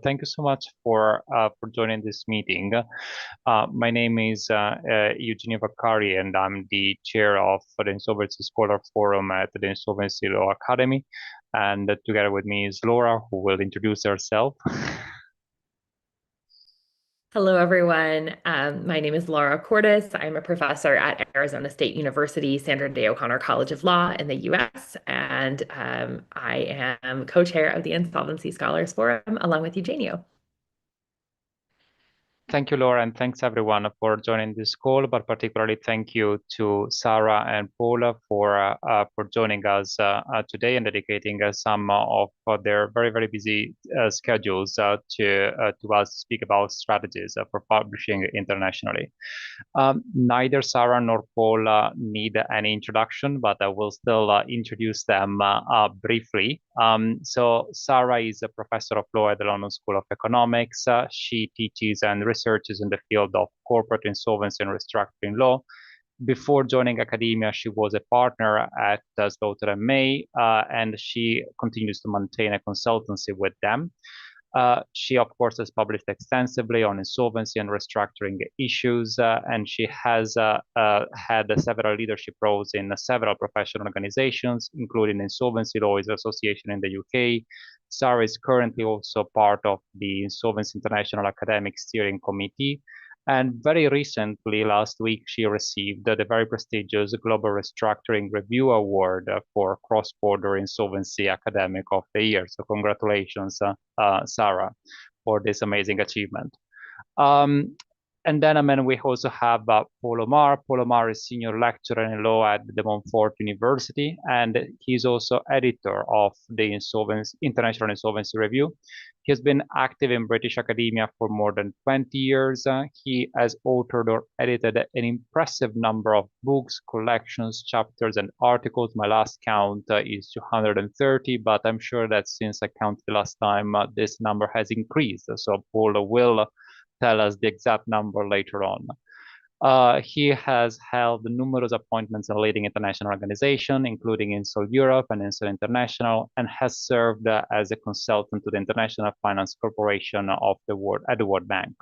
Thank you so much for joining this meeting. My name is Eugenio Vaccari, and I'm the chair of the Insolvency Scholar Forum at the Insolvency Law Academy. And together with me is Laura, who will introduce herself. Hello, everyone. My name is Laura Cordes. I'm a professor at Arizona State University, Sandra Day O'Connor College of Law in the US, and I am co-chair of the Insolvency Scholars Forum along with Eugenio. Thank you, Laura, and thanks everyone for joining this call, but particularly thank you to Sarah and Paula for joining us today and dedicating some of their very busy schedules to us to speak about strategies for publishing internationally. Neither Sarah nor Paul need any introduction, but I will still introduce them briefly. So Sarah is a professor of law at the London School of Economics. She teaches and researches in the field of corporate insolvency and restructuring law. Before joining academia, she was a partner at Slaughter and May, and she continues to maintain a consultancy with them. She, of course, has published extensively on insolvency and restructuring issues, and she has had several leadership roles in several professional organizations, including Insolvency Lawyers Association in the UK. Sarah is currently also part of the Insolvency International Academic Steering Committee. And very recently, last week, she received the very prestigious Global Restructuring Review Award for Cross-Border Insolvency Academic of the Year. So congratulations, Sarah, for this amazing achievement. And then, we also have Paul Omar. Paul Omar is senior lecturer in law at the Montfort University, and he's also editor of the International Insolvency Review. He has been active in British academia for more than 20 years. He has authored or edited an impressive number of books, collections, chapters, and articles. My last count is 230, but I'm sure that since I counted the last time, this number has increased. So Paul will tell us the exact number later on. He has held numerous appointments in leading international organizations, including Insol Europe and Insol International, and has served as a consultant to the International Finance Corporation at the World Bank.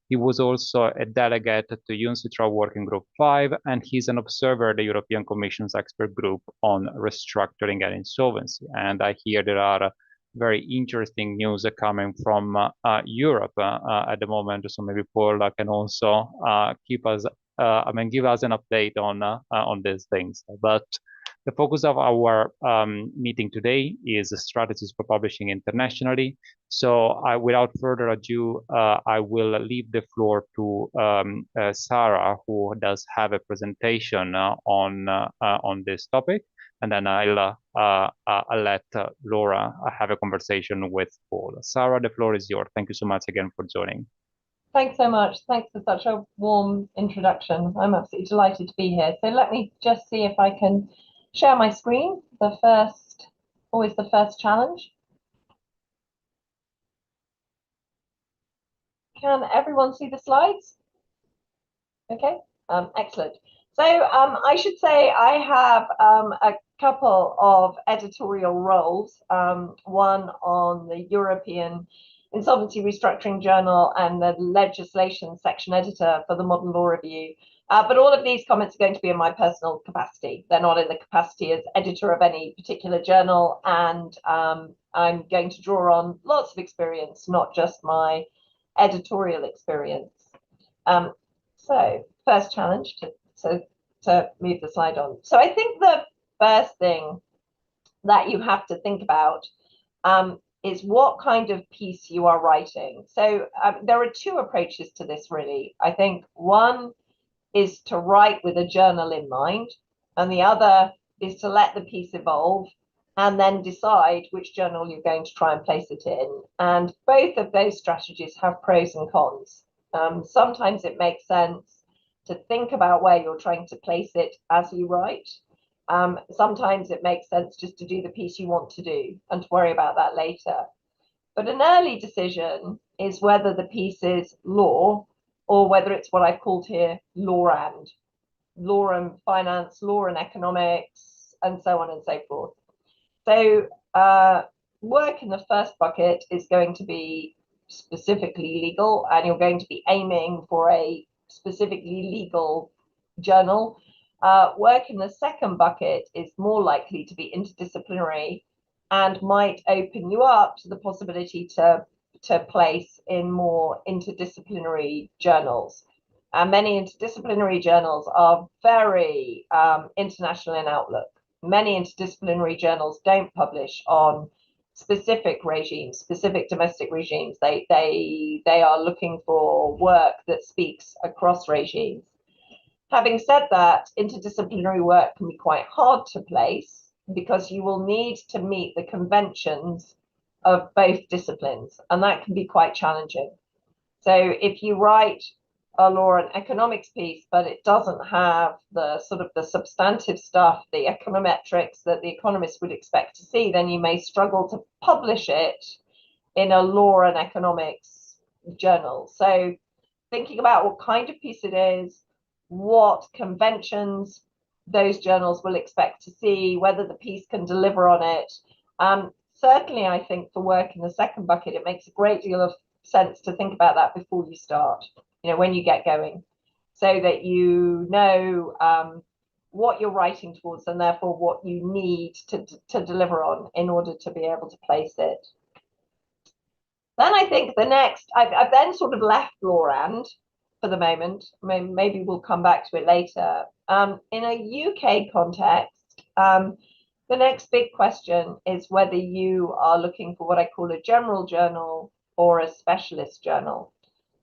He was also a delegate to UNCITRAL Working Group 5, and he's an observer at the European Commission's expert group on restructuring and insolvency. And I hear there are very interesting news coming from Europe at the moment. So maybe Paul can also give us an update on these things. But the focus of our meeting today is strategies for publishing internationally. So without further ado, I will leave the floor to Sarah, who does have a presentation on this topic. And then I'll let Laura have a conversation with Paul. Sarah, the floor is yours. Thank you so much again for joining. Thanks so much. Thanks for such a warm introduction. I'm absolutely delighted to be here. So let me just see if I can share my screen. Always the first challenge. Can everyone see the slides? Okay, excellent. So I should say I have a couple of editorial roles, one on the European Insolvency Restructuring Journal and the legislation section editor for the Modern Law Review. But all of these comments are going to be in my personal capacity. They're not in the capacity as editor of any particular journal. And I'm going to draw on lots of experience, not just my editorial experience. So first challenge to move the slide on. So I think the first thing that you have to think about is what kind of piece you are writing. So there are two approaches to this, really. I think one is to write with a journal in mind, and the other is to let the piece evolve and then decide which journal you're going to try and place it in. And both of those strategies have pros and cons. Sometimes it makes sense to think about where you're trying to place it as you write. Sometimes it makes sense just to do the piece you want to do and to worry about that later. But an early decision is whether the piece is law or whether it's what I've called here law and finance, law and economics, and so on and so forth. So work in the first bucket is going to be specifically legal, and you're going to be aiming for a specifically legal journal. Work in the second bucket is more likely to be interdisciplinary and might open you up to the possibility to place in more interdisciplinary journals. And many interdisciplinary journals are very international in outlook. Many interdisciplinary journals don't publish on specific regimes, specific domestic regimes. They are looking for work that speaks across regimes. Having said that, interdisciplinary work can be quite hard to place because you will need to meet the conventions of both disciplines, and that can be quite challenging. So if you write a law and economics piece, but it doesn't have the sort of the substantive stuff, the econometrics that the economists would expect to see, then you may struggle to publish it in a law and economics journal. So thinking about what kind of piece it is, what conventions those journals will expect to see, whether the piece can deliver on it. Certainly, I think for work in the second bucket, it makes a great deal of sense to think about that before you start, when you get going, so that you know what you're writing towards and therefore what you need to deliver on in order to be able to place it. Then I think the next, I've then sort of left law and for the moment, maybe we'll come back to it later. In a UK context, the next big question is whether you are looking for what I call a general journal or a specialist journal.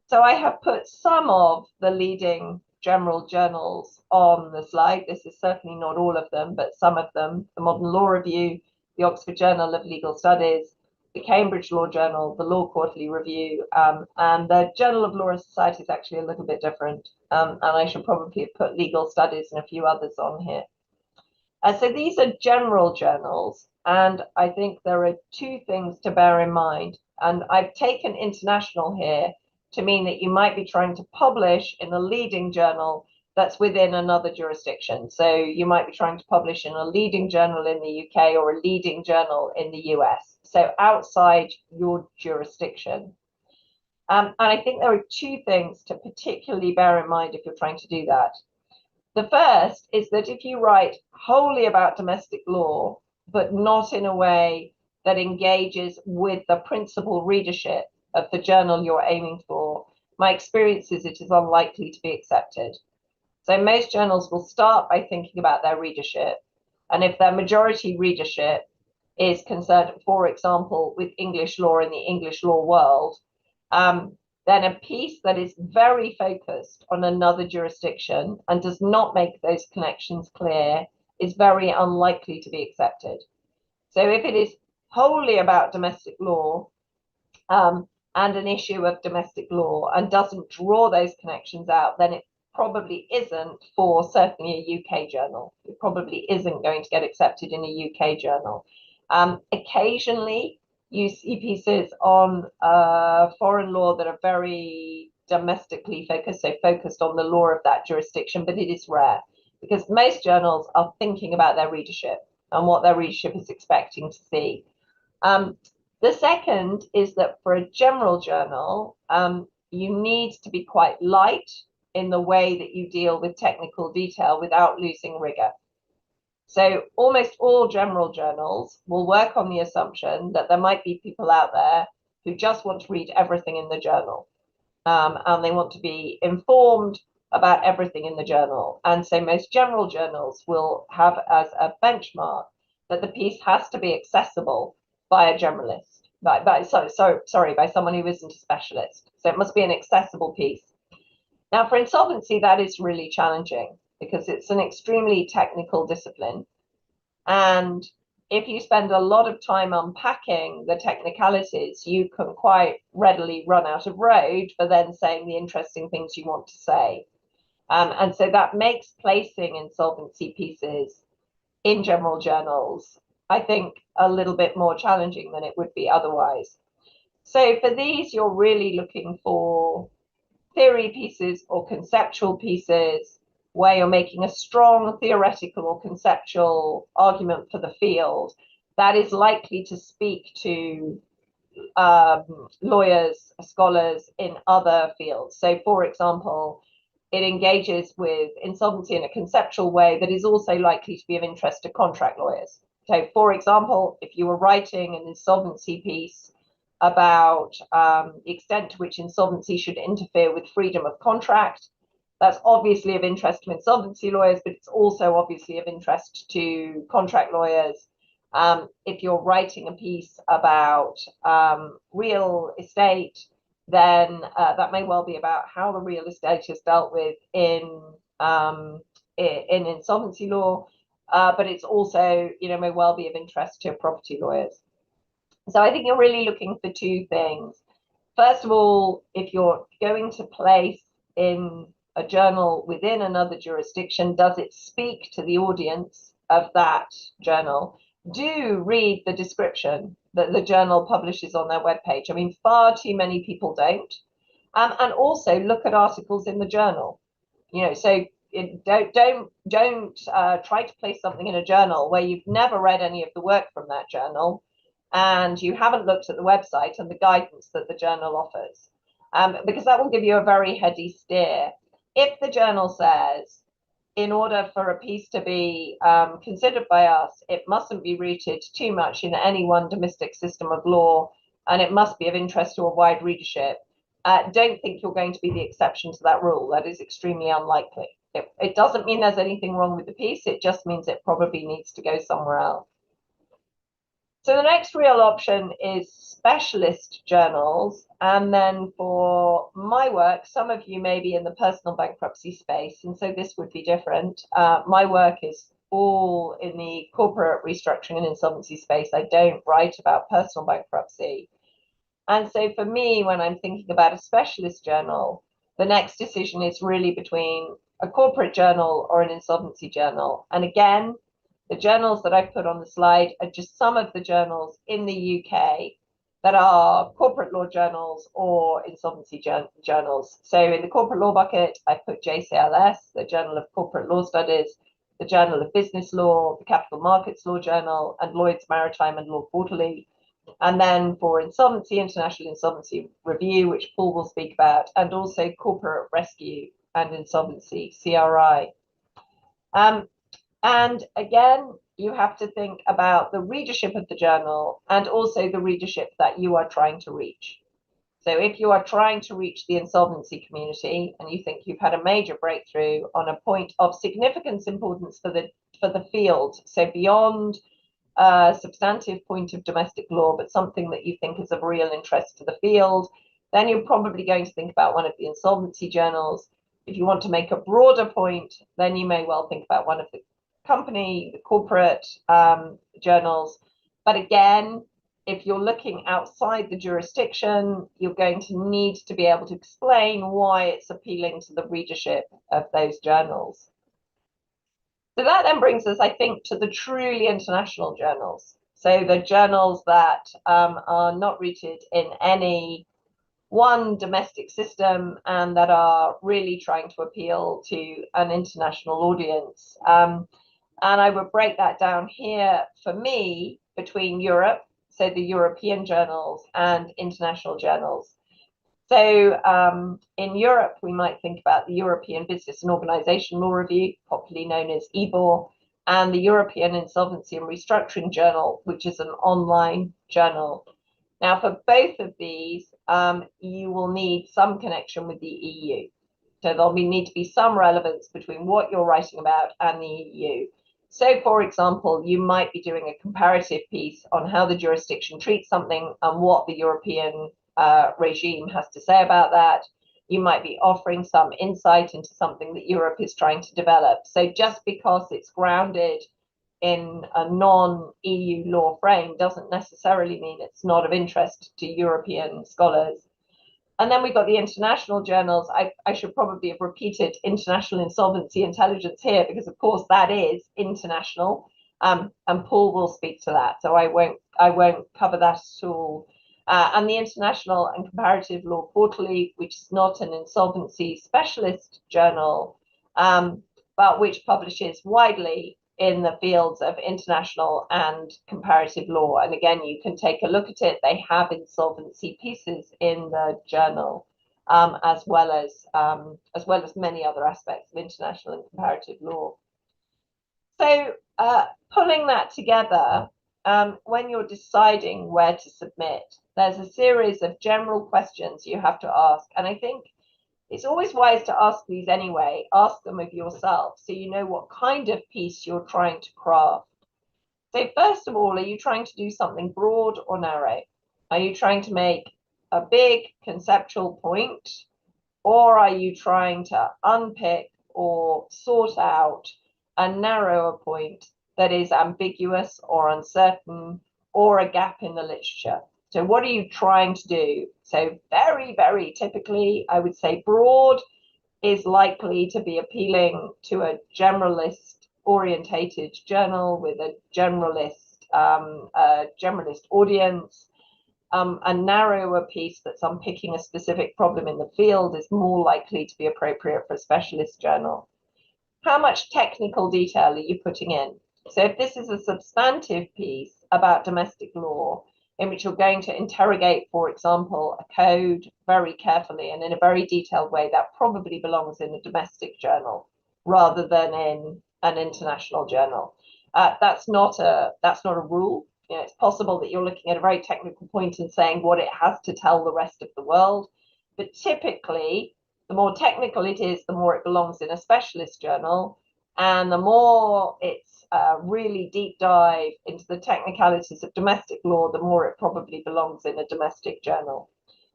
So I have put some of the leading general journals on the slide. This is certainly not all of them, but some of them: the Modern Law Review, the Oxford Journal of Legal Studies, the Cambridge Law Journal, the Law Quarterly Review, and the Journal of Law and Society is actually a little bit different. And I should probably have put Legal Studies and a few others on here. So these are general journals, and I think there are two things to bear in mind. And I've taken international here to mean that you might be trying to publish in a leading journal that's within another jurisdiction. So you might be trying to publish in a leading journal in the UK or a leading journal in the US, so outside your jurisdiction. And I think there are two things to particularly bear in mind if you're trying to do that. The first is that if you write wholly about domestic law, but not in a way that engages with the principal readership of the journal you're aiming for, my experience is it is unlikely to be accepted. So most journals will start by thinking about their readership. And if their majority readership is concerned, for example, with English law in the English law world, then a piece that is very focused on another jurisdiction and does not make those connections clear is very unlikely to be accepted. So if it is wholly about domestic law and an issue of domestic law and doesn't draw those connections out, then it probably isn't for certainly a UK journal. It probably isn't going to get accepted in a UK journal. Occasionally, you see pieces on foreign law that are very domestically focused, so focused on the law of that jurisdiction, but it is rare because most journals are thinking about their readership and what their readership is expecting to see. The second is that for a general journal, you need to be quite light in the way that you deal with technical detail without losing rigor. So almost all general journals will work on the assumption that there might be people out there who just want to read everything in the journal, and they want to be informed about everything in the journal. And so most general journals will have as a benchmark that the piece has to be accessible by a generalist, by someone who isn't a specialist. So it must be an accessible piece. Now, for insolvency, that is really challenging because it's an extremely technical discipline. And if you spend a lot of time unpacking the technicalities, you can quite readily run out of road for then saying the interesting things you want to say. And so that makes placing insolvency pieces in general journals, I think, a little bit more challenging than it would be otherwise. So for these, you're really looking for theory pieces or conceptual pieces where you're making a strong theoretical or conceptual argument for the field that is likely to speak to lawyers, scholars in other fields. So, for example, it engages with insolvency in a conceptual way that is also likely to be of interest to contract lawyers. So, for example, if you were writing an insolvency piece about the extent to which insolvency should interfere with freedom of contract, that's obviously of interest to insolvency lawyers, but it's also obviously of interest to contract lawyers. If you're writing a piece about real estate, then that may well be about how the real estate is dealt with in insolvency law, but it's also, may well be of interest to property lawyers. So I think you're really looking for two things. First of all, if you're going to place in a journal within another jurisdiction, does it speak to the audience of that journal? Do read the description that the journal publishes on their webpage. I mean, far too many people don't. And also look at articles in the journal. So don't try to place something in a journal where you've never read any of the work from that journal, and you haven't looked at the website and the guidance that the journal offers, because that will give you a very heady steer. If the journal says, in order for a piece to be considered by us, it mustn't be rooted too much in any one domestic system of law, and it must be of interest to a wide readership, don't think you're going to be the exception to that rule. That is extremely unlikely. It doesn't mean there's anything wrong with the piece. It just means it probably needs to go somewhere else. So the next real option is specialist journals. And then for my work, some of you may be in the personal bankruptcy space, and so this would be different. My work is all in the corporate restructuring and insolvency space. I don't write about personal bankruptcy. And so for me, when I'm thinking about a specialist journal, the next decision is really between a corporate journal or an insolvency journal. And again, the journals that I've put on the slide are just some of the journals in the UK that are corporate law journals or insolvency journals. So in the corporate law bucket, I put JCLS, the Journal of Corporate Law Studies, the Journal of Business Law, the Capital Markets Law Journal, and Lloyd's Maritime and Law Quarterly. And then for insolvency, International Insolvency Review, which Paul will speak about, and also Corporate Rescue and Insolvency, CRI. And again, you have to think about the readership of the journal and also the readership that you are trying to reach. So if you are trying to reach the insolvency community and you think you've had a major breakthrough on a point of significant importance for the field, so beyond a substantive point of domestic law, but something that you think is of real interest to the field, then you're probably going to think about one of the insolvency journals. If you want to make a broader point, then you may well think about one of the company, the corporate journals. But again, if you're looking outside the jurisdiction, you're going to need to be able to explain why it's appealing to the readership of those journals. So that then brings us, I think, to the truly international journals. So the journals that are not rooted in any one domestic system and that are really trying to appeal to an international audience. And I would break that down here for me between Europe, so the European journals, and international journals. So in Europe, we might think about the European Business and Organization Law Review, popularly known as EBOR, and the European Insolvency and Restructuring Journal, which is an online journal. Now, for both of these, you will need some connection with the EU. So there'll need to be some relevance between what you're writing about and the EU. So, for example, you might be doing a comparative piece on how the jurisdiction treats something and what the European regime has to say about that. You might be offering some insight into something that Europe is trying to develop. So just because it's grounded in a non-EU law frame doesn't necessarily mean it's not of interest to European scholars. And then we've got the international journals. I should probably have repeated international insolvency intelligence here because, of course, that is international, and Paul will speak to that. So I won't cover that at all. And the International and Comparative Law Quarterly, which is not an insolvency specialist journal, but which publishes widely in the fields of international and comparative law. And again, you can take a look at it. They have insolvency pieces in the journal, as well as many other aspects of international and comparative law. So pulling that together, when you're deciding where to submit, there's a series of general questions you have to ask. And I think it's always wise to ask these anyway. Ask them of yourself so you know what kind of piece you're trying to craft. So first of all, are you trying to do something broad or narrow? Are you trying to make a big conceptual point, or are you trying to unpick or sort out a narrower point that is ambiguous or uncertain or a gap in the literature? So what are you trying to do? So very, very typically, I would say broad is likely to be appealing to a generalist orientated journal with a generalist audience. A narrower piece that's unpicking a specific problem in the field is more likely to be appropriate for a specialist journal. How much technical detail are you putting in? So if this is a substantive piece about domestic law, in which you're going to interrogate, for example, a code very carefully and in a very detailed way, that probably belongs in a domestic journal rather than in an international journal. That's not a rule. You know, it's possible that you're looking at a very technical point and saying what it has to tell the rest of the world. But typically, the more technical it is, the more it belongs in a specialist journal. And the more it's really deep dive into the technicalities of domestic law, the more it probably belongs in a domestic journal.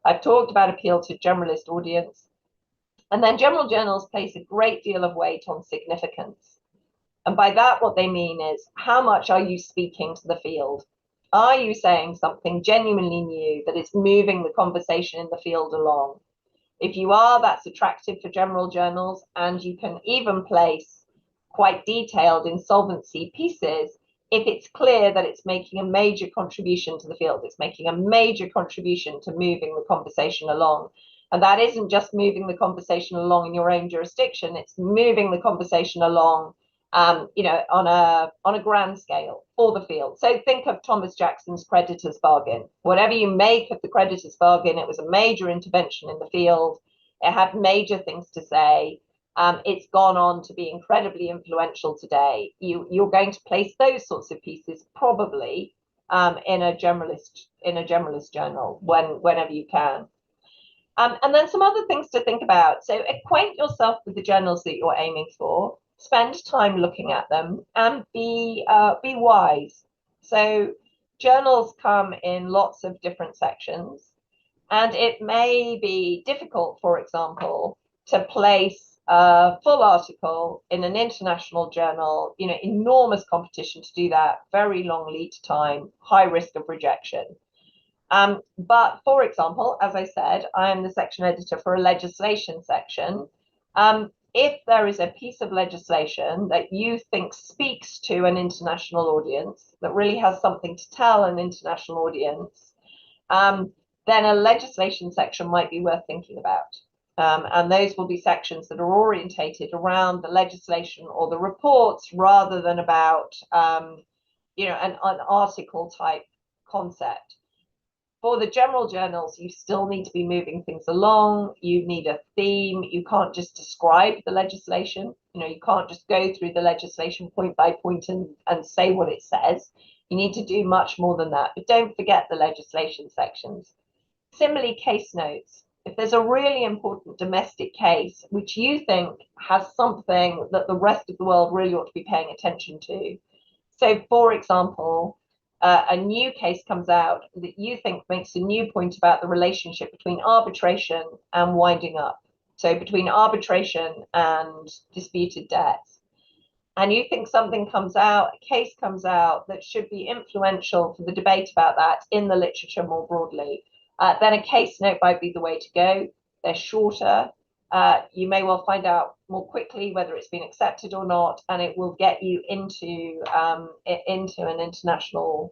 I've talked about appeal to generalist audience. And then general journals place a great deal of weight on significance. And by that, what they mean is, how much are you speaking to the field? Are you saying something genuinely new that is moving the conversation in the field along? If you are, that's attractive for general journals, and you can even place quite detailed insolvency pieces if it's clear that it's making a major contribution to the field. It's making a major contribution to moving the conversation along. And that isn't just moving the conversation along in your own jurisdiction, it's moving the conversation along on a grand scale for the field. So think of Thomas Jackson's Creditor's Bargain. Whatever you make of the Creditor's Bargain, it was a major intervention in the field. It had major things to say. It's gone on to be incredibly influential today. You're going to place those sorts of pieces probably in a generalist journal whenever you can. And then some other things to think about. So acquaint yourself with the journals that you're aiming for. Spend time looking at them and be wise. So journals come in lots of different sections, and it may be difficult, for example, to place a full article in an international journal. You know, enormous competition to do that, very long lead time, high risk of rejection. But for example, as I said, I am the section editor for a legislation section. If there is a piece of legislation that you think speaks to an international audience, that really has something to tell an international audience, then a legislation section might be worth thinking about. And those will be sections that are orientated around the legislation or the reports rather than about, an article type concept. For the general journals, you still need to be moving things along. You need a theme. You can't just describe the legislation. You know, you can't just go through the legislation point by point and say what it says. You need to do much more than that. But don't forget the legislation sections. Similarly, case notes. If there's a really important domestic case, which you think has something that the rest of the world really ought to be paying attention to. So, for example, a new case comes out that you think makes a new point about the relationship between arbitration and winding up. So between arbitration and disputed debts. And you think something comes out, a case comes out that should be influential for the debate about that in the literature more broadly. Then a case note might be the way to go. They're shorter. You may well find out more quickly whether it's been accepted or not, and it will get you into an international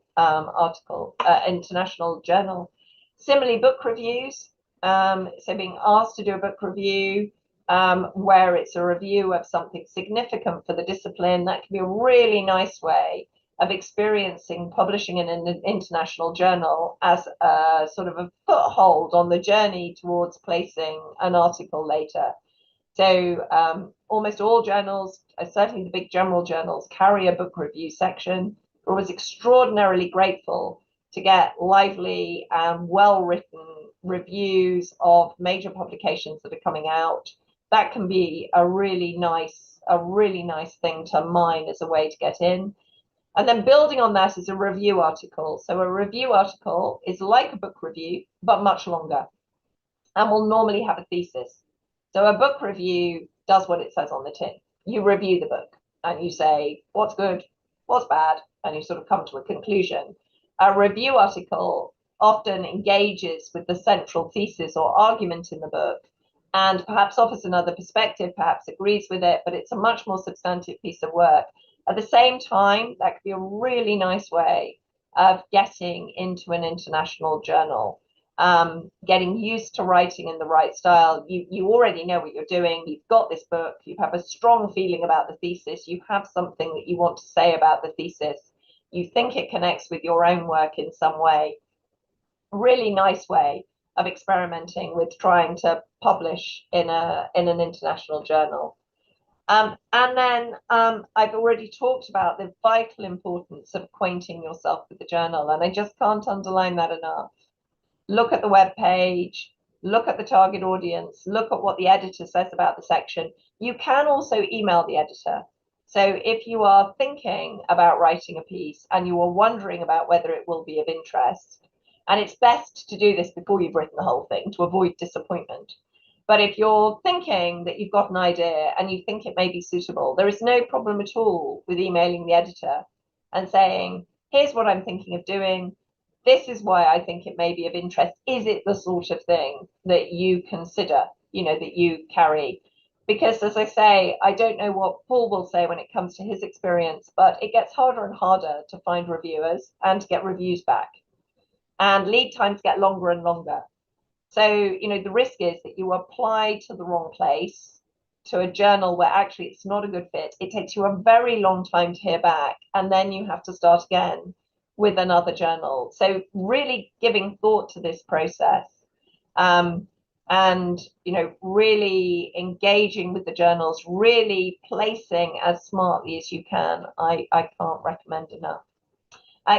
international journal. Similarly, book reviews. So being asked to do a book review, where it's a review of something significant for the discipline. That can be a really nice way of experiencing publishing in an international journal as a sort of a foothold on the journey towards placing an article later. So almost all journals, certainly the big general journals, carry a book review section. I was extraordinarily grateful to get lively and well-written reviews of major publications that are coming out. That can be a really nice thing to mine as a way to get in. And then building on that is a review article. So a review article is like a book review, but much longer, and will normally have a thesis. So a book review does what it says on the tin. You review the book and you say what's good, what's bad, and you sort of come to a conclusion. A review article often engages with the central thesis or argument in the book and perhaps offers another perspective, perhaps agrees with it, but it's a much more substantive piece of work. At the same time, that could be a really nice way of getting into an international journal. Getting used to writing in the right style. You already know what you're doing. You've got this book. You have a strong feeling about the thesis. You have something that you want to say about the thesis. You think it connects with your own work in some way. Really nice way of experimenting with trying to publish in an international journal. And then I've already talked about the vital importance of acquainting yourself with the journal, and I just can't underline that enough. Look at the web page, look at the target audience, look at what the editor says about the section. You can also email the editor. So if you are thinking about writing a piece and you are wondering about whether it will be of interest, and it's best to do this before you've written the whole thing to avoid disappointment. But if you're thinking that you've got an idea and you think it may be suitable, there is no problem at all with emailing the editor and saying, here's what I'm thinking of doing. This is why I think it may be of interest. Is it the sort of thing that you consider, that you carry? Because as I say, I don't know what Paul will say when it comes to his experience, but it gets harder and harder to find reviewers and to get reviews back. And lead times get longer and longer. So, the risk is that you apply to the wrong place, to a journal where actually it's not a good fit. It takes you a very long time to hear back, and then you have to start again with another journal. So really giving thought to this process, and really engaging with the journals, really placing as smartly as you can, I can't recommend enough.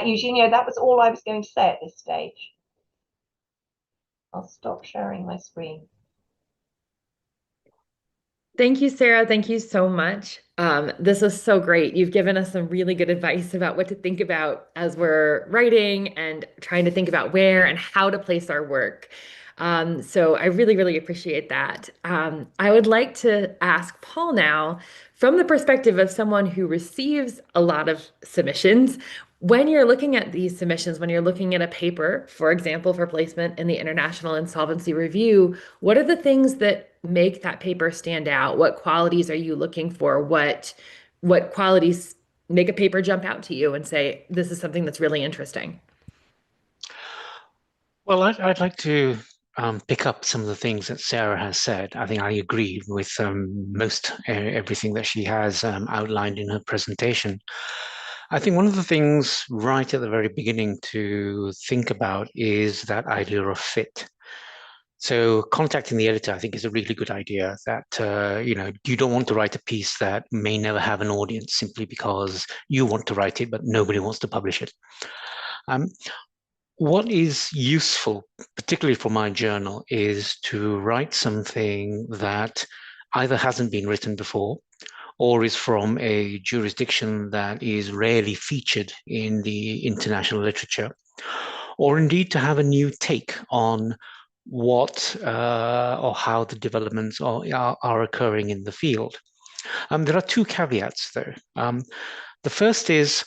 Eugenio, that was all I was going to say at this stage. I'll stop sharing my screen. Thank you, Sarah. Thank you so much. This was so great. You've given us some really good advice about what to think about as we're writing and trying to think about where and how to place our work. So I really, really appreciate that. I would like to ask Paul now, from the perspective of someone who receives a lot of submissions, when you're looking at these submissions, when you're looking at a paper, for example, for placement in the International Insolvency Review, what are the things that make that paper stand out? What qualities are you looking for? What qualities make a paper jump out to you and say, this is something that's really interesting? Well, I'd like to pick up some of the things that Sarah has said. I think I agree with most everything that she has outlined in her presentation. I think one of the things right at the very beginning to think about is that idea of fit. So contacting the editor, I think, is a really good idea. That you don't want to write a piece that may never have an audience simply because you want to write it, but nobody wants to publish it. What is useful, particularly for my journal, is to write something that either hasn't been written before or is from a jurisdiction that is rarely featured in the international literature, or indeed to have a new take on what or how the developments are occurring in the field. There are two caveats, though. The first is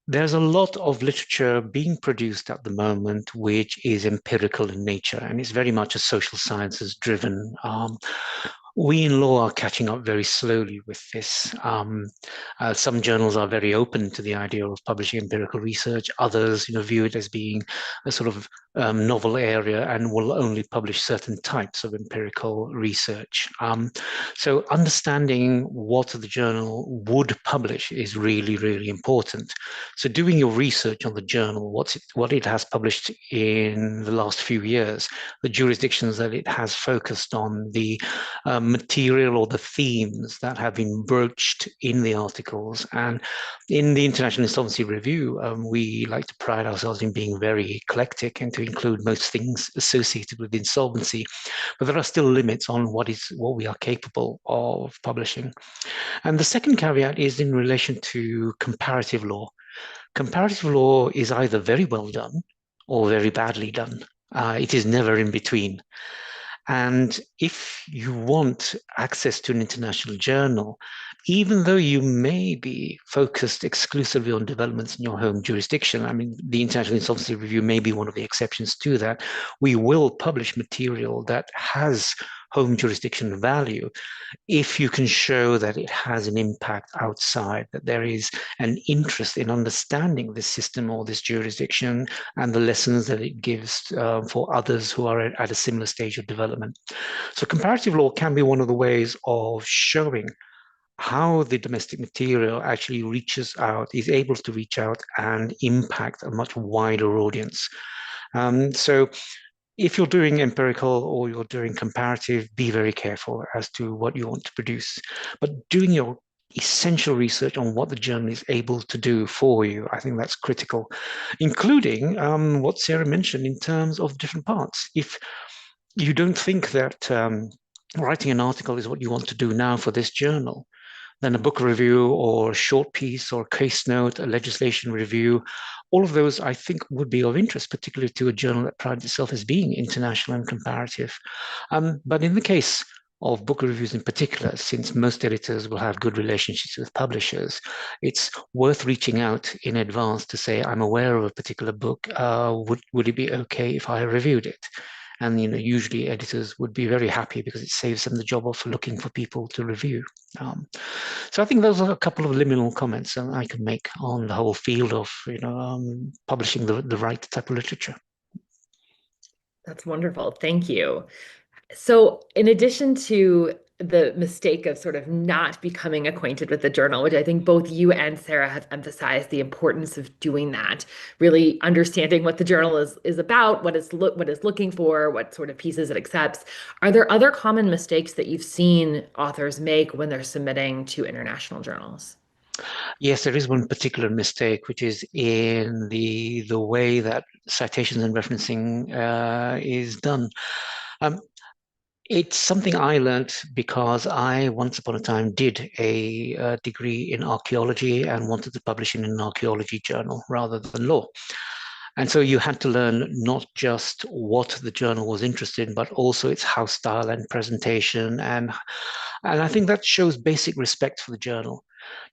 there's a lot of literature being produced at the moment which is empirical in nature, and it's very much a social sciences driven. We in law are catching up very slowly with this. Some journals are very open to the idea of publishing empirical research. Others, view it as being a sort of novel area and will only publish certain types of empirical research. So understanding what the journal would publish is really, really important. So doing your research on the journal, what it has published in the last few years, the jurisdictions that it has focused on, the material or the themes that have been broached in the articles. And in the International Insolvency Review, we like to pride ourselves in being very eclectic and to include most things associated with insolvency, but there are still limits on what we are capable of publishing. And the second caveat is in relation to comparative law. Comparative law is either very well done or very badly done. It is never in between. And if you want access to an international journal, even though you may be focused exclusively on developments in your home jurisdiction, I mean, the International Insolvency Review may be one of the exceptions to that, we will publish material that has home jurisdiction value if you can show that it has an impact outside, that there is an interest in understanding this system or this jurisdiction and the lessons that it gives for others who are at a similar stage of development. So comparative law can be one of the ways of showing how the domestic material actually reaches out, is able to reach out and impact a much wider audience. So if you're doing empirical or you're doing comparative, be very careful as to what you want to produce. But doing your essential research on what the journal is able to do for you, I think that's critical, including what Sarah mentioned in terms of different parts. If you don't think that writing an article is what you want to do now for this journal, then a book review or a short piece or case note, a legislation review, all of those I think would be of interest, particularly to a journal that prides itself as being international and comparative. But in the case of book reviews in particular, since most editors will have good relationships with publishers, it's worth reaching out in advance to say, I'm aware of a particular book, would it be okay if I reviewed it? And usually editors would be very happy because it saves them the job of looking for people to review. So I think those are a couple of liminal comments I can make on the whole field of publishing the right type of literature. That's wonderful. Thank you. So in addition to the mistake of sort of not becoming acquainted with the journal, which I think both you and Sarah have emphasized the importance of doing that, really understanding what the journal is about, what it's looking for, what sort of pieces it accepts. Are there other common mistakes that you've seen authors make when they're submitting to international journals? Yes, there is one particular mistake, which is in the way that citations and referencing is done. It's something I learned because I once upon a time did a degree in archaeology and wanted to publish in an archaeology journal rather than law. And so you had to learn not just what the journal was interested in, but also its house style and presentation. And I think that shows basic respect for the journal.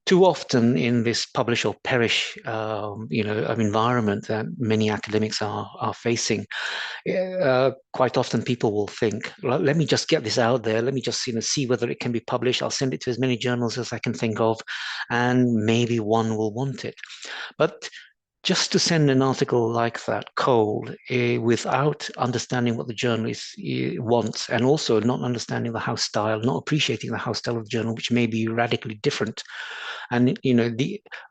Too often in this publish or perish environment that many academics are facing, quite often people will think, let me just get this out there. Let me just see whether it can be published. I'll send it to as many journals as I can think of, and maybe one will want it. But just to send an article like that cold without understanding what the journalist wants, and also not understanding the house style, not appreciating the house style of the journal, which may be radically different. And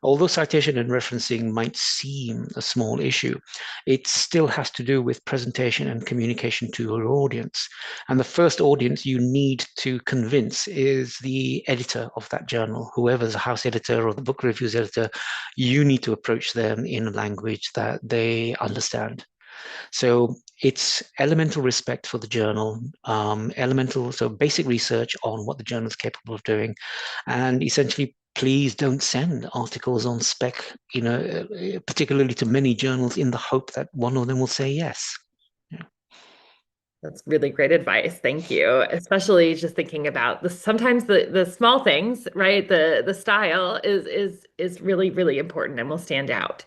although citation and referencing might seem a small issue, it still has to do with presentation and communication to your audience. And the first audience you need to convince is the editor of that journal, whoever's a house editor or the book reviews editor. You need to approach them in a language that they understand. So it's elemental respect for the journal, so basic research on what the journal is capable of doing, and essentially, please don't send articles on spec, particularly to many journals in the hope that one of them will say yes. Yeah. That's really great advice. Thank you. Especially just thinking about sometimes the small things, right? The style is really, really important and will stand out.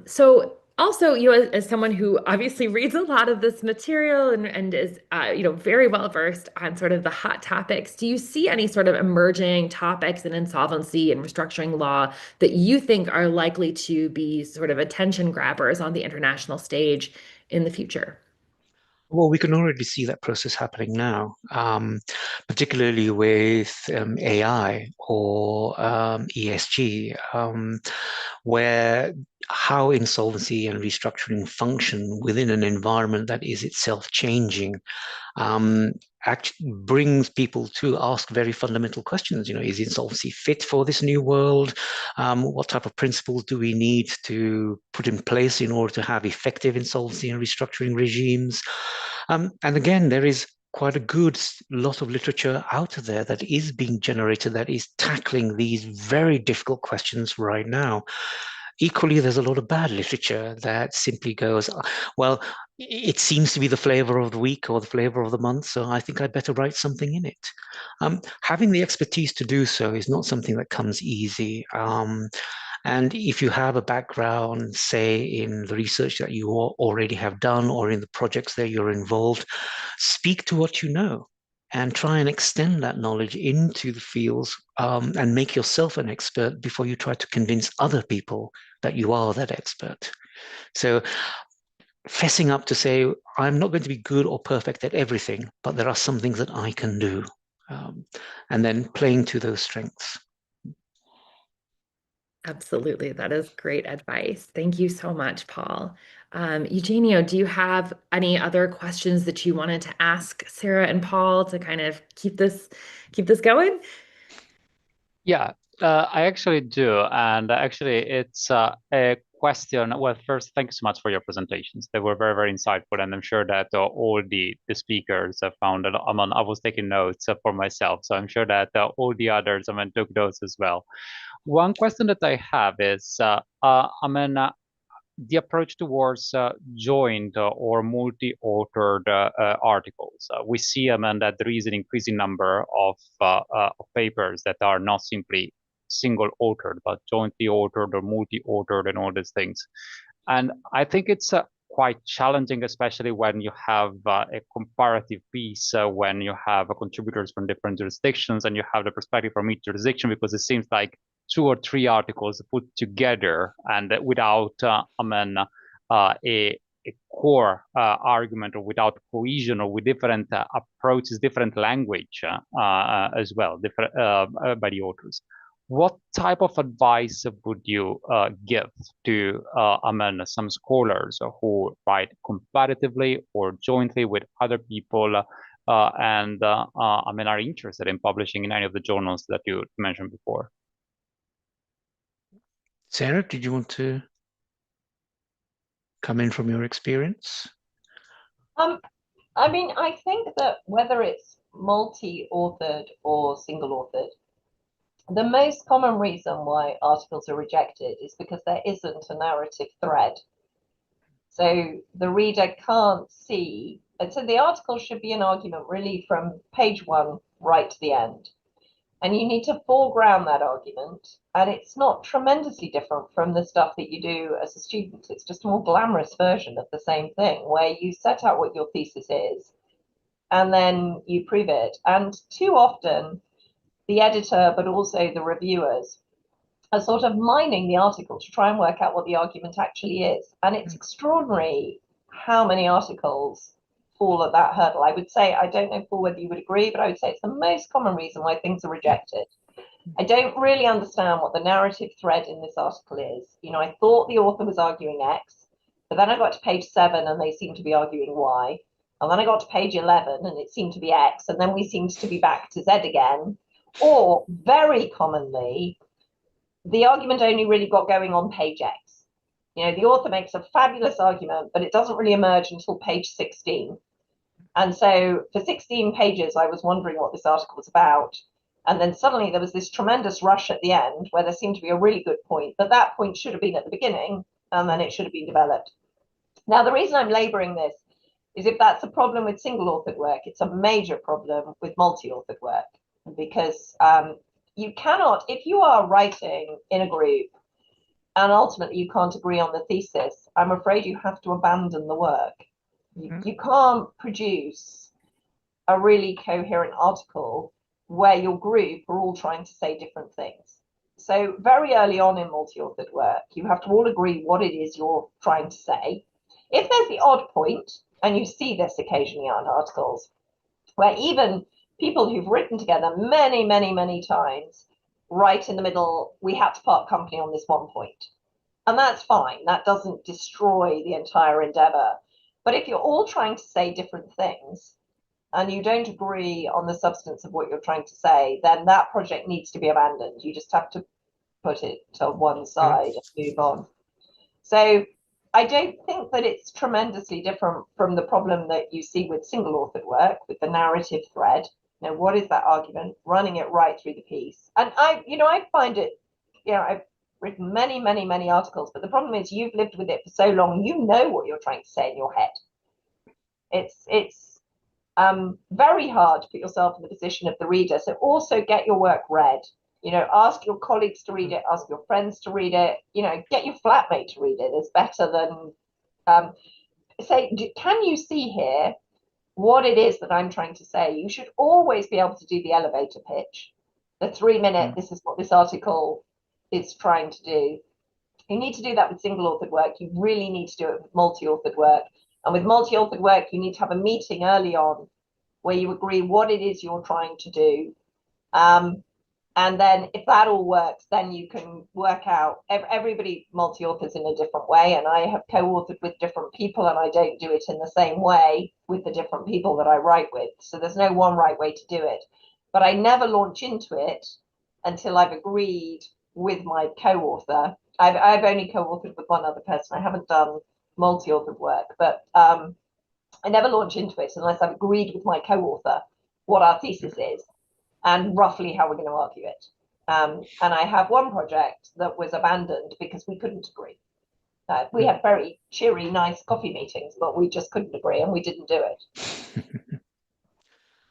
So also, as someone who obviously reads a lot of this material and is, very well versed on sort of the hot topics, do you see any sort of emerging topics in insolvency and restructuring law that you think are likely to be sort of attention grabbers on the international stage in the future? Well, we can already see that process happening now, particularly with AI or ESG, where how insolvency and restructuring function within an environment that is itself changing actually brings people to ask very fundamental questions. Is insolvency fit for this new world? What type of principles do we need to put in place in order to have effective insolvency and restructuring regimes? And again, there is quite a good lot of literature out there that is being generated that is tackling these very difficult questions right now. Equally, there's a lot of bad literature that simply goes, well, it seems to be the flavor of the week or the flavor of the month, so I think I'd better write something in it. Having the expertise to do so is not something that comes easy. And if you have a background, say, in the research that you already have done or in the projects that you're involved, speak to what you know and try and extend that knowledge into the fields and make yourself an expert before you try to convince other people that you are that expert. So fessing up to say, I'm not going to be good or perfect at everything, but there are some things that I can do. And then playing to those strengths. Absolutely. That is great advice. Thank you so much, Paul. Eugenio, do you have any other questions that you wanted to ask Sarah and Paul to kind of keep this going? Yeah, I actually do. And actually, it's a question. Well, first, thank you so much for your presentations. They were very, very insightful. And I'm sure that all the speakers found it. I was taking notes for myself. So I'm sure that all the others, took notes as well. One question that I have is, the approach towards joint or multi-authored articles. We see that there is an increasing number of papers that are not simply single-authored, but jointly authored or multi-authored and all these things. And I think it's quite challenging, especially when you have a comparative piece, when you have contributors from different jurisdictions and you have the perspective from each jurisdiction, because it seems like 2 or 3 articles put together and without a core argument or without cohesion or with different approaches, different language as well, different by the authors. What type of advice would you give to some scholars who write comparatively or jointly with other people and are interested in publishing in any of the journals that you mentioned before? Sarah, did you want to come in from your experience? I think that whether it's multi-authored or single-authored, the most common reason why articles are rejected is because there isn't a narrative thread. So the reader can't see, and so the article should be an argument really from page 1 right to the end. And you need to foreground that argument. And it's not tremendously different from the stuff that you do as a student. It's just a more glamorous version of the same thing, where you set out what your thesis is and then you prove it. And too often, the editor, but also the reviewers, are sort of mining the article to try and work out what the argument actually is. And it's extraordinary how many articles fall at that hurdle. I would say, I don't know, Paul, whether you would agree, but I would say it's the most common reason why things are rejected. I don't really understand what the narrative thread in this article is. I thought the author was arguing X, but then I got to page 7 and they seemed to be arguing Y. And then I got to page 11 and it seemed to be X, and then we seemed to be back to Z again. Or very commonly, the argument only really got going on page X. The author makes a fabulous argument, but it doesn't really emerge until page 16. And so for 16 pages, I was wondering what this article was about. And then suddenly there was this tremendous rush at the end where there seemed to be a really good point, but that point should have been at the beginning, and then it should have been developed. Now, the reason I'm laboring this is if that's a problem with single-authored work, it's a major problem with multi-authored work, because you cannot, if you are writing in a group and ultimately you can't agree on the thesis, I'm afraid you have to abandon the work. You can't produce a really coherent article where your group are all trying to say different things. So very early on in multi-authored work, you have to all agree what it is you're trying to say. If there's the odd point, and you see this occasionally on articles, where even people who've written together many, many, many times, right in the middle, we had to part company on this one point. And that's fine. That doesn't destroy the entire endeavor. But if you're all trying to say different things and you don't agree on the substance of what you're trying to say, then that project needs to be abandoned. You just have to put it to one side and move on. So I don't think that it's tremendously different from the problem that you see with single authored work, with the narrative thread. You know, what is that argument? Running it right through the piece. And I find it, I've written many, many, many articles, but the problem is you've lived with it for so long, you know what you're trying to say in your head. It's very hard to put yourself in the position of the reader. So also get your work read. Ask your colleagues to read it, ask your friends to read it, get your flatmate to read it. It's better than say, can you see here what it is that I'm trying to say? You should always be able to do the elevator pitch, the 3-minute, this is what this article is trying to do. You need to do that with single authored work. You really need to do it with multi-authored work. And with multi-authored work, you need to have a meeting early on where you agree what it is you're trying to do. And then if that all works, then you can work out, everybody multi-authors in a different way. And I have co-authored with different people, and I don't do it in the same way with the different people that I write with. So there's no one right way to do it. But I never launch into it until I've agreed with my co-author. I've only co-authored with one other person. I haven't done multi-authored work, but I never launch into it unless I've agreed with my co-author what our thesis is and roughly how we're going to argue it. And I have one project that was abandoned because we couldn't agree. We had very cheery, nice coffee meetings, but we just couldn't agree and we didn't do it.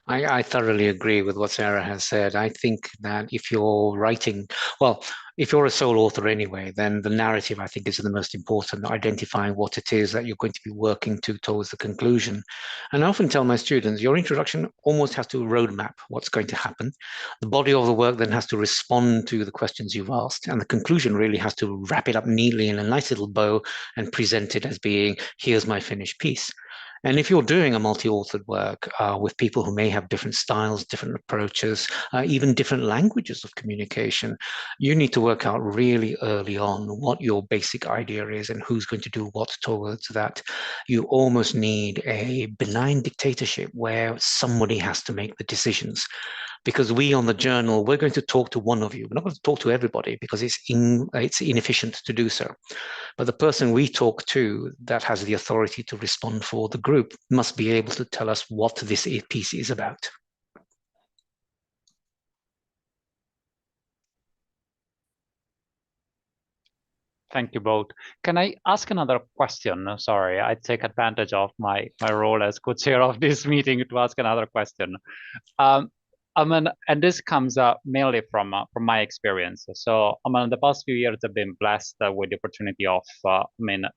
I thoroughly agree with what Sarah has said. I think that if you're writing, well, if you're a sole author anyway, then the narrative, I think, is the most important, identifying what it is that you're going to be working towards the conclusion. And I often tell my students, your introduction almost has to roadmap what's going to happen. The body of the work then has to respond to the questions you've asked, and the conclusion really has to wrap it up neatly in a nice little bow and present it as being, here's my finished piece. And if you're doing a multi-authored work with people who may have different styles, different approaches, even different languages of communication, you need to work out really early on what your basic idea is and who's going to do what towards that. You almost need a benign dictatorship where somebody has to make the decisions. Because we on the journal, we're going to talk to one of you. We're not going to talk to everybody because it's inefficient to do so. But the person we talk to that has the authority to respond for the group must be able to tell us what this piece is about. Thank you both. Can I ask another question? Sorry, I take advantage of my role as co-chair of this meeting to ask another question. And this comes mainly from my experience. So, in the past few years, I've been blessed with the opportunity of,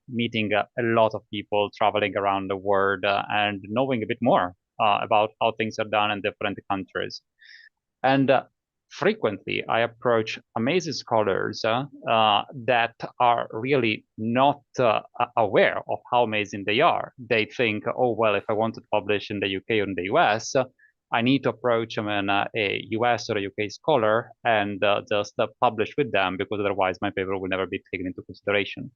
meeting a lot of people, traveling around the world, and knowing a bit more about how things are done in different countries. And frequently, I approach amazing scholars that are really not aware of how amazing they are. They think, oh, well, if I want to publish in the UK or in the US, I need to approach a US or a UK scholar and just publish with them, because otherwise my paper will never be taken into consideration.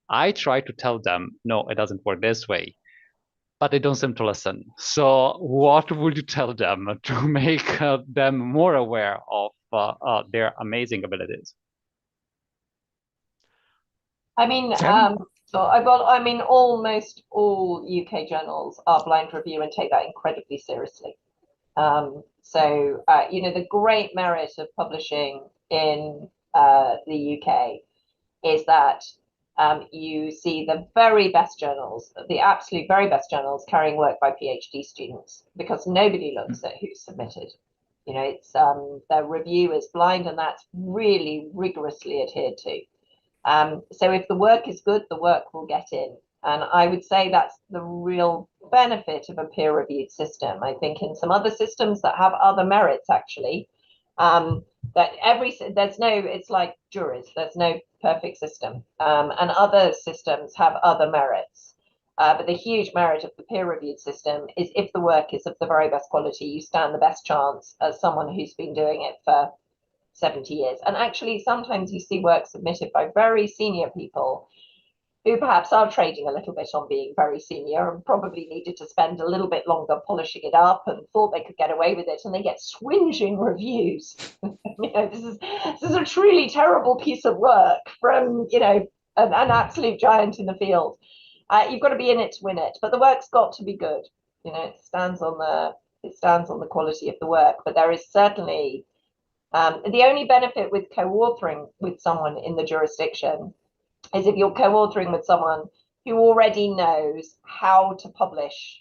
I try to tell them, no, it doesn't work this way, but they don't seem to listen. So what would you tell them to make them more aware of their amazing abilities? Almost all UK journals are blind review and take that incredibly seriously. The great merit of publishing in the UK is that you see the very best journals, the absolute very best journals, carrying work by PhD students, because nobody looks at who's submitted. It's their review is blind, and that's really rigorously adhered to. So if the work is good, the work will get in. And I would say that's the real benefit of a peer-reviewed system. I think in some other systems that have other merits, actually, it's like juries, there's no perfect system. And other systems have other merits. But the huge merit of the peer-reviewed system is if the work is of the very best quality, you stand the best chance as someone who's been doing it for 70 years. And actually, sometimes you see work submitted by very senior people who perhaps are trading a little bit on being very senior and probably needed to spend a little bit longer polishing it up and thought they could get away with it, and they get swingeing reviews. This is a truly terrible piece of work from an absolute giant in the field. You've got to be in it to win it, but the work's got to be good. It stands on the quality of the work. But there is certainly the only benefit with co-authoring with someone in the jurisdiction is if you're co-authoring with someone who already knows how to publish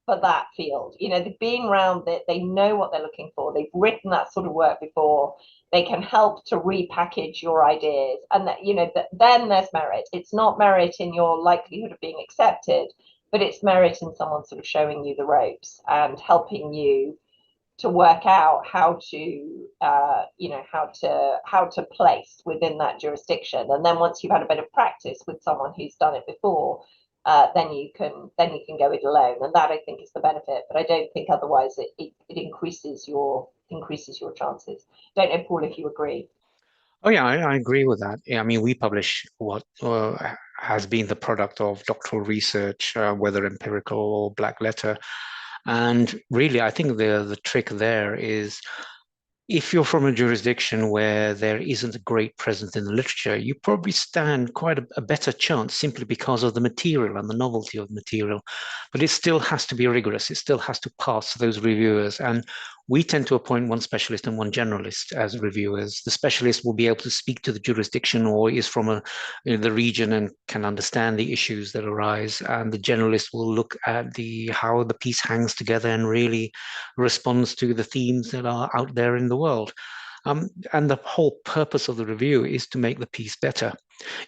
for that field. They've been around it, they know what they're looking for, they've written that sort of work before, they can help to repackage your ideas, and then there's merit. It's not merit in your likelihood of being accepted, but it's merit in someone sort of showing you the ropes and helping you to work out how to place within that jurisdiction. And then once you've had a bit of practice with someone who's done it before, then you can go it alone. And that, I think, is the benefit. But I don't think otherwise it increases your chances. Don't know, Paul, if you agree. Oh yeah, I agree with that. I mean, we publish what has been the product of doctoral research, whether empirical or black letter. And really, I think the trick there is, if you're from a jurisdiction where there isn't a great presence in the literature, you probably stand quite a better chance simply because of the material and the novelty of the material. But it still has to be rigorous. It still has to pass those reviewers. And we tend to appoint one specialist and one generalist as reviewers. The specialist will be able to speak to the jurisdiction or is from the region and can understand the issues that arise. And the generalist will look at how the piece hangs together and really responds to the themes that are out there in the world. And the whole purpose of the review is to make the piece better.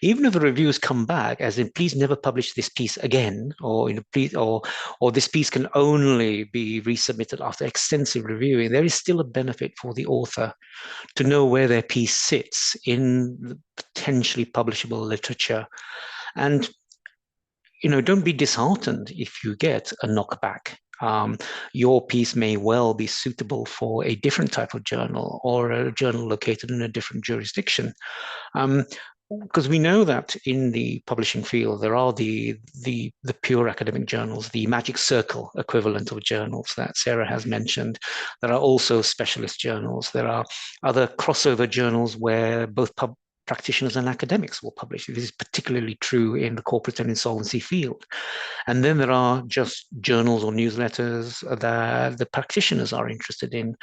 Even if the reviews come back as in, please never publish this piece again, or please, or this piece can only be resubmitted after extensive reviewing, there is still a benefit for the author to know where their piece sits in the potentially publishable literature. And don't be disheartened if you get a knockback. Your piece may well be suitable for a different type of journal or a journal located in a different jurisdiction. Because we know that in the publishing field, there are the pure academic journals, the magic circle equivalent of journals that Sarah has mentioned. There are also specialist journals. There are other crossover journals where both practitioners and academics will publish. This is particularly true in the corporate and insolvency field. And then there are just journals or newsletters that the practitioners are interested in.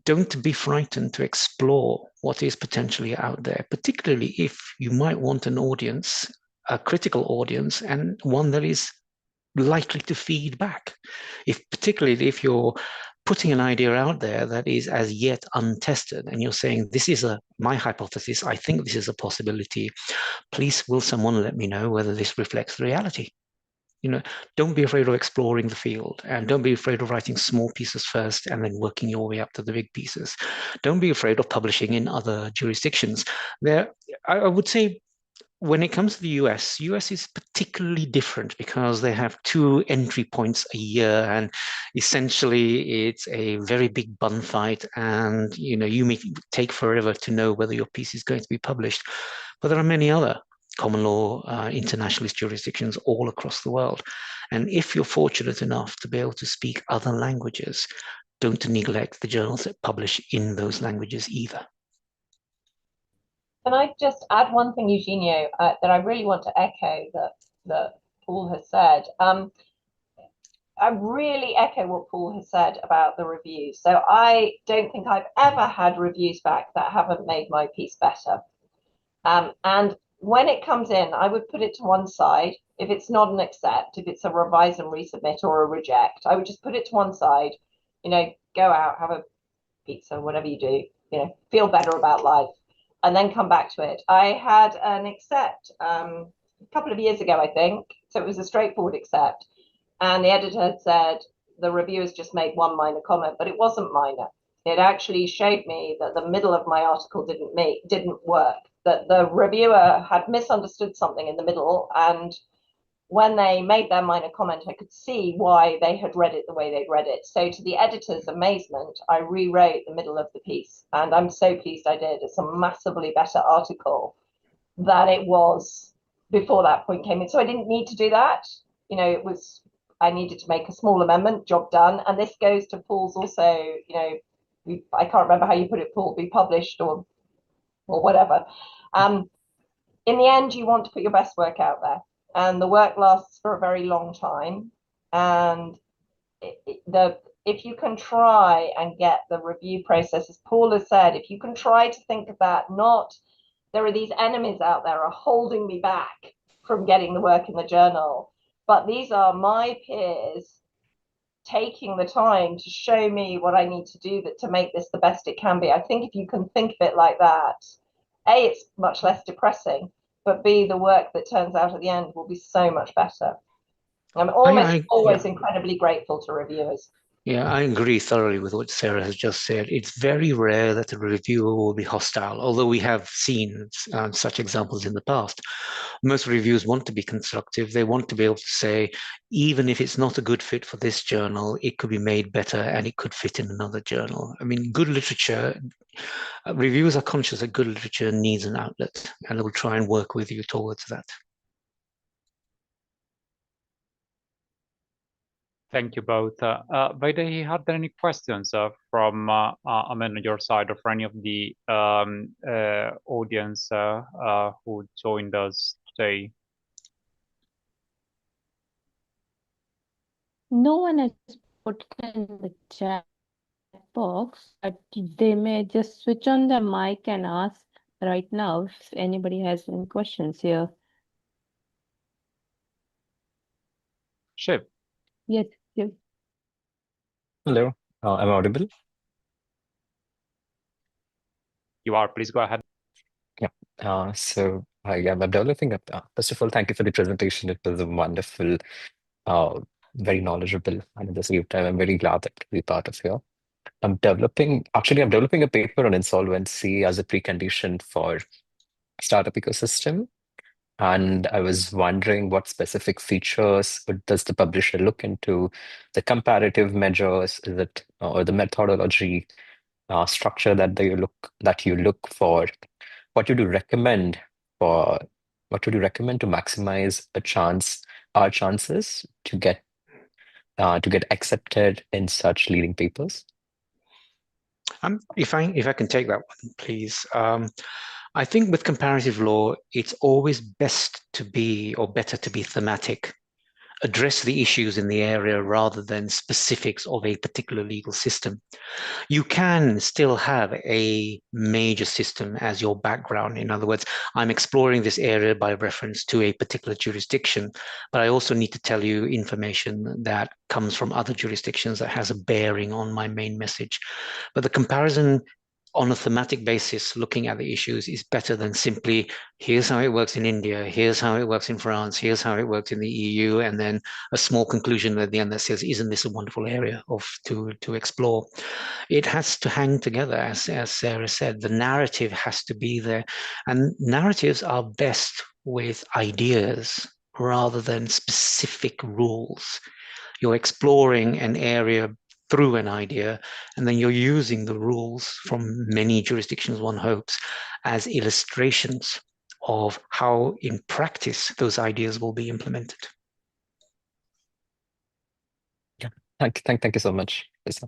Don't be frightened to explore what is potentially out there, particularly if you might want an audience, a critical audience, and one that is likely to feed back. Particularly if you're putting an idea out there that is as yet untested and you're saying, this is my hypothesis, I think this is a possibility, please will someone let me know whether this reflects the reality. Don't be afraid of exploring the field, and don't be afraid of writing small pieces first and then working your way up to the big pieces. Don't be afraid of publishing in other jurisdictions. I would say, when it comes to the US is particularly different because they have 2 entry points a year, and essentially it's a very big bun fight, and you may take forever to know whether your piece is going to be published. But there are many other common law internationalist jurisdictions all across the world. And if you're fortunate enough to be able to speak other languages, don't neglect the journals that publish in those languages either. Can I just add one thing, Eugenio, that I really want to echo that Paul has said? I really echo what Paul has said about the reviews. So I don't think I've ever had reviews back that haven't made my piece better. And when it comes in, I would put it to one side. If it's not an accept, if it's a revise and resubmit or a reject, I would just put it to one side, go out, have a pizza, whatever you do, feel better about life, and then come back to it. I had an accept a couple of years ago, I think. So it was a straightforward accept. And the editor had said, the reviewers just made one minor comment, but it wasn't minor. It actually showed me that the middle of my article didn't work, that the reviewer had misunderstood something in the middle and when they made their minor comment, I could see why they had read it the way they'd read it. So to the editor's amazement, I rewrote the middle of the piece, and I'm so pleased I did. It's a massively better article than it was before that point came in. So I didn't need to do that. I needed to make a small amendment, job done. And this goes to Paul's also, I can't remember how you put it, Paul, be published or whatever. In the end, you want to put your best work out there, and the work lasts for a very long time. And if you can try and get the review process, as Paul has said, if you can try to think of that, not there are these enemies out there are holding me back from getting the work in the journal, but these are my peers taking the time to show me what I need to do to make this the best it can be. I think if you can think of it like that, A, it's much less depressing, but B, the work that turns out at the end will be so much better. I'm always incredibly grateful to reviewers. Yeah, I agree thoroughly with what Sarah has just said. It's very rare that a reviewer will be hostile, although we have seen such examples in the past. Most reviewers want to be constructive. They want to be able to say, even if it's not a good fit for this journal, it could be made better and it could fit in another journal. I mean, good literature, reviewers are conscious that good literature needs an outlet, and they will try and work with you towards that. Thank you both. Vaideh, had there any questions from Amen on your side or for any of the audience who joined us today? No one has put it in the chat box, but they may just switch on their mic and ask right now if anybody has any questions here. Shiv. Yes. Hello, am I audible? You are, please go ahead. Yeah, so I'm developing first of all, thank you for the presentation. It was a wonderful, very knowledgeable, and at the same time, I'm very glad that to be part of here. I'm developing a paper on insolvency as a precondition for startup ecosystem. And I was wondering what specific features does the publisher look into, the comparative measures, is it, or the methodology structure that you look for? What would you recommend to maximize our chances to get accepted in such leading papers? If I can take that one, please. I think with comparative law, it's always better to be thematic. Address the issues in the area rather than specifics of a particular legal system. You can still have a major system as your background. In other words, I'm exploring this area by reference to a particular jurisdiction, but I also need to tell you information that comes from other jurisdictions that has a bearing on my main message. But the comparison on a thematic basis, looking at the issues is better than simply, here's how it works in India, here's how it works in France, here's how it works in the EU, and then a small conclusion at the end that says, isn't this a wonderful area to explore? It has to hang together, as Sarah said. The narrative has to be there. And narratives are best with ideas rather than specific rules. You're exploring an area through an idea, and then you're using the rules from many jurisdictions, one hopes, as illustrations of how in practice those ideas will be implemented. Yeah, thank you so much, Lisa.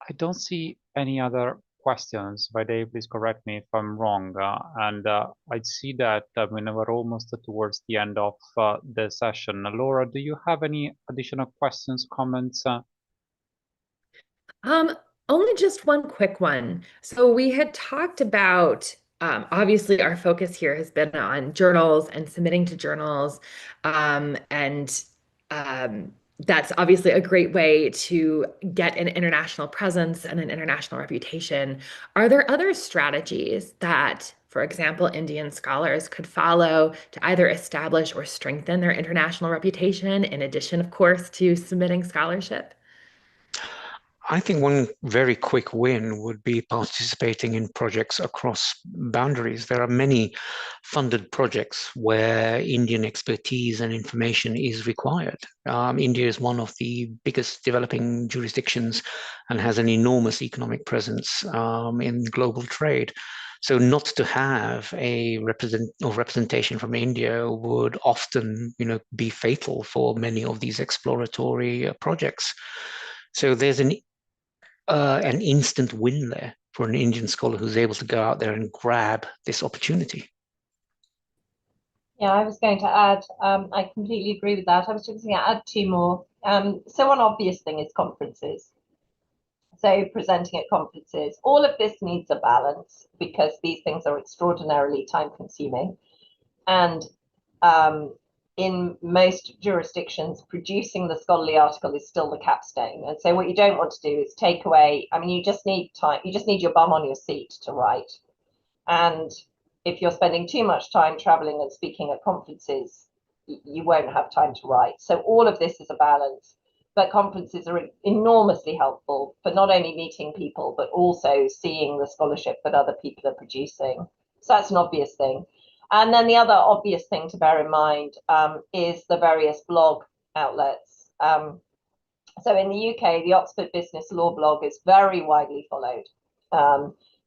I don't see any other questions. Vaideh, please correct me if I'm wrong. I see that we're almost towards the end of the session. Laura, do you have any additional questions, comments? Only just one quick one. So we had talked about, obviously our focus here has been on journals and submitting to journals. That's obviously a great way to get an international presence and an international reputation. Are there other strategies that, for example, Indian scholars could follow to either establish or strengthen their international reputation, in addition, of course, to submitting scholarship? I think one very quick win would be participating in projects across boundaries. There are many funded projects where Indian expertise and information is required. India is one of the biggest developing jurisdictions and has an enormous economic presence in global trade. So not to have a representation from India would often, be fatal for many of these exploratory projects. So there's an instant win there for an Indian scholar who's able to go out there and grab this opportunity. Yeah, I was going to add, I completely agree with that. I was just going to add two more. So one obvious thing is conferences. So presenting at conferences, all of this needs a balance because these things are extraordinarily time consuming. And in most jurisdictions, producing the scholarly article is still the capstone. And so what you don't want to do is take away, you just need time, you just need your bum on your seat to write. And if you're spending too much time traveling and speaking at conferences, you won't have time to write. So all of this is a balance. But conferences are enormously helpful for not only meeting people, but also seeing the scholarship that other people are producing. So that's an obvious thing. And then the other obvious thing to bear in mind is the various blog outlets. So in the UK, the Oxford Business Law blog is very widely followed.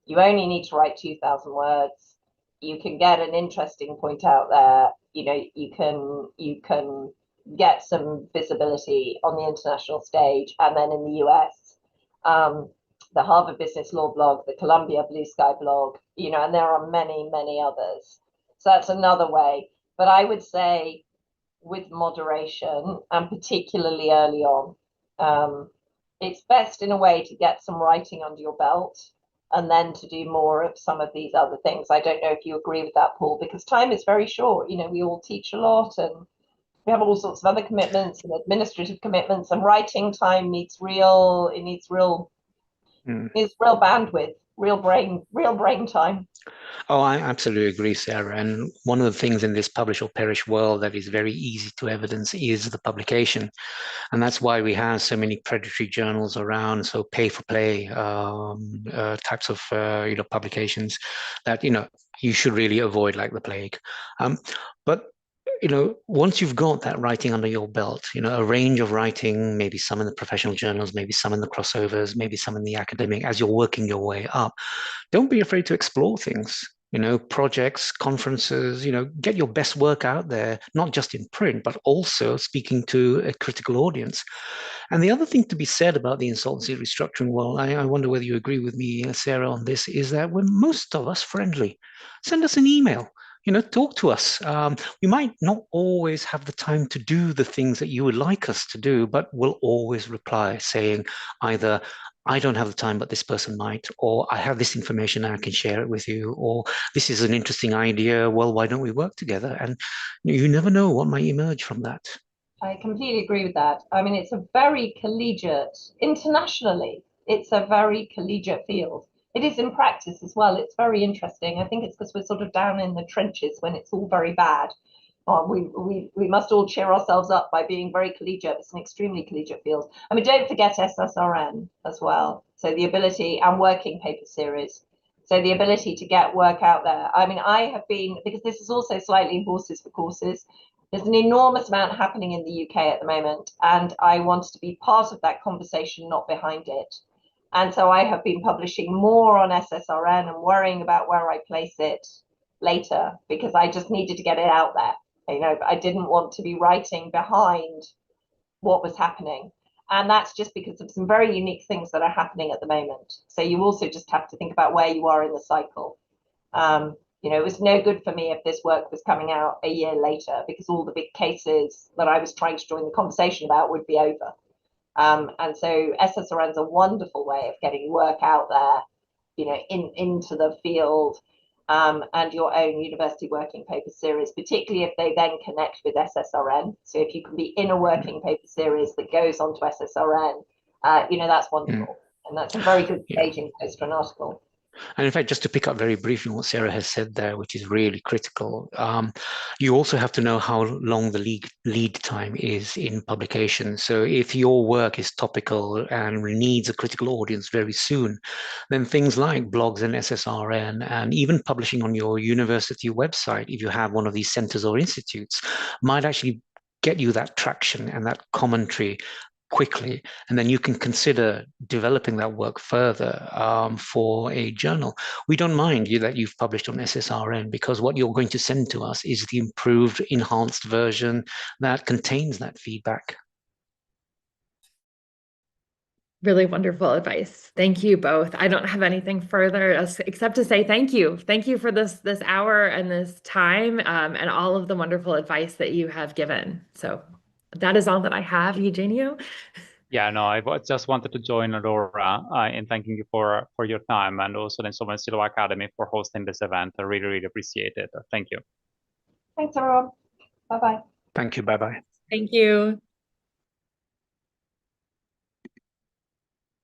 You only need to write 2,000 words. You can get an interesting point out there. You can get some visibility on the international stage. And then in the US, the Harvard Business Law blog, the Columbia Blue Sky blog, and there are many, many others. So that's another way. But I would say with moderation, and particularly early on, it's best in a way to get some writing under your belt and then to do more of some of these other things. I don't know if you agree with that, Paul, because time is very short. We all teach a lot and we have all sorts of other commitments and administrative commitments, and writing time needs real bandwidth, real brain time. Oh, I absolutely agree, Sarah. And one of the things in this publish or perish world that is very easy to evidence is the publication. And that's why we have so many predatory journals around, so pay for play types of publications that you should really avoid like the plague. But once you've got that writing under your belt, a range of writing, maybe some in the professional journals, maybe some in the crossovers, maybe some in the academic, as you're working your way up, don't be afraid to explore things. Projects, conferences, get your best work out there, not just in print, but also speaking to a critical audience. And the other thing to be said about the insolvency restructuring world, I wonder whether you agree with me, Sarah, on this, is that we're most of us friendly. Send us an email. Talk to us. We might not always have the time to do the things that you would like us to do, but we'll always reply saying either, I don't have the time, but this person might, or I have this information and I can share it with you, or this is an interesting idea. Well, why don't we work together? And you never know what might emerge from that. I completely agree with that. It's a very collegiate, internationally, it's a very collegiate field. It is in practice as well. It's very interesting. I think it's because we're sort of down in the trenches when it's all very bad. We must all cheer ourselves up by being very collegiate. It's an extremely collegiate field. Don't forget SSRN as well. So the ability, and working paper series. So the ability to get work out there. I have been, because this is also slightly horses for courses, there's an enormous amount happening in the UK at the moment, and I wanted to be part of that conversation, not behind it. And so I have been publishing more on SSRN and worrying about where I place it later, because I just needed to get it out there. I didn't want to be writing behind what was happening. And that's just because of some very unique things that are happening at the moment. So you also just have to think about where you are in the cycle. It was no good for me if this work was coming out a year later, because all the big cases that I was trying to join the conversation about would be over. And so SSRN is a wonderful way of getting work out there, into the field, and your own university working paper series, particularly if they then connect with SSRN. So if you can be in a working paper series that goes onto SSRN, that's wonderful. And that's a very good staging post for an article. And in fact, just to pick up very briefly on what Sarah has said there, which is really critical, you also have to know how long the lead time is in publication. So if your work is topical and needs a critical audience very soon, then things like blogs and SSRN and even publishing on your university website, if you have one of these centers or institutes, might actually get you that traction and that commentary quickly, and then you can consider developing that work further for a journal. We don't mind that you've published on SSRN, because what you're going to send to us is the improved, enhanced version that contains that feedback. Really wonderful advice. Thank you both. I don't have anything further except to say thank you. Thank you for this hour and this time, and all of the wonderful advice that you have given. So that is all that I have, Eugenio. Yeah, no, I just wanted to join Laura in thanking you for your time, and also the Insolvency Law Academy for hosting this event. I really, really appreciate it. Thank you. Thanks, everyone. Bye-bye. Thank you. Bye-bye. Thank you.